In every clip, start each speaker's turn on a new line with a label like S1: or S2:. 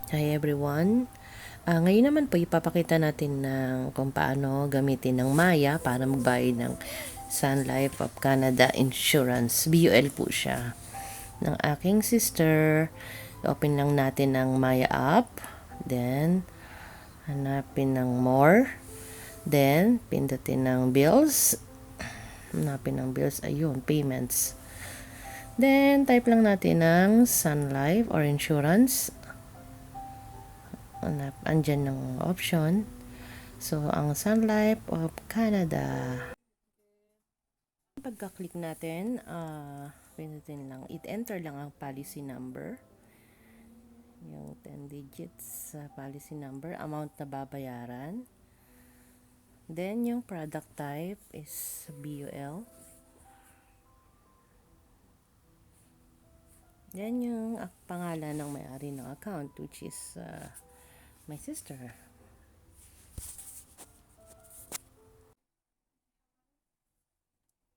S1: Hi everyone! Ngayon naman po ipapakita natin kung paano gamitin ng Maya para magbayad ng Sun Life of Canada Insurance. BUL po siya. Ng aking sister. Open lang natin ang Maya app. Then, hanapin ng more. Then, pindutin ng bills. Hanapin ng bills. Ayun, payments. Then, type lang natin ng Sun Life or Insurance. Andyan ng option. So, ang Sun Life of Canada. Pagka-click natin, pinutin lang, enter lang ang policy number. Yung 10 digits policy number, amount na babayaran. Then, yung product type is BUL. Then, yung pangalan ng may-ari ng account, which is my sister.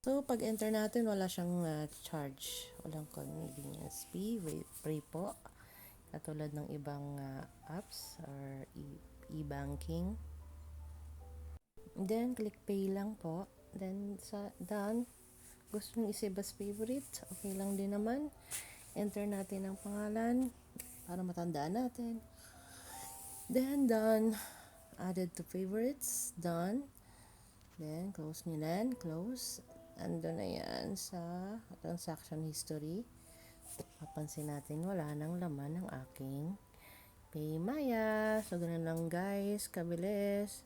S1: So, pag-enter natin, wala siyang charge. Walang convenience fee. Free po. Katulad ng ibang apps or e-banking. Then, click pay lang po. Then, sa done. Gusto nyo i-save as favorite. Okay lang din naman. Enter natin ang pangalan para matandaan natin. Then, done. Added to favorites. Done. Then, close nyo lang. Close. Ando na yan sa transaction history. Papansin natin wala nang laman ng aking PayMaya. So, ganun lang guys. Kabilis.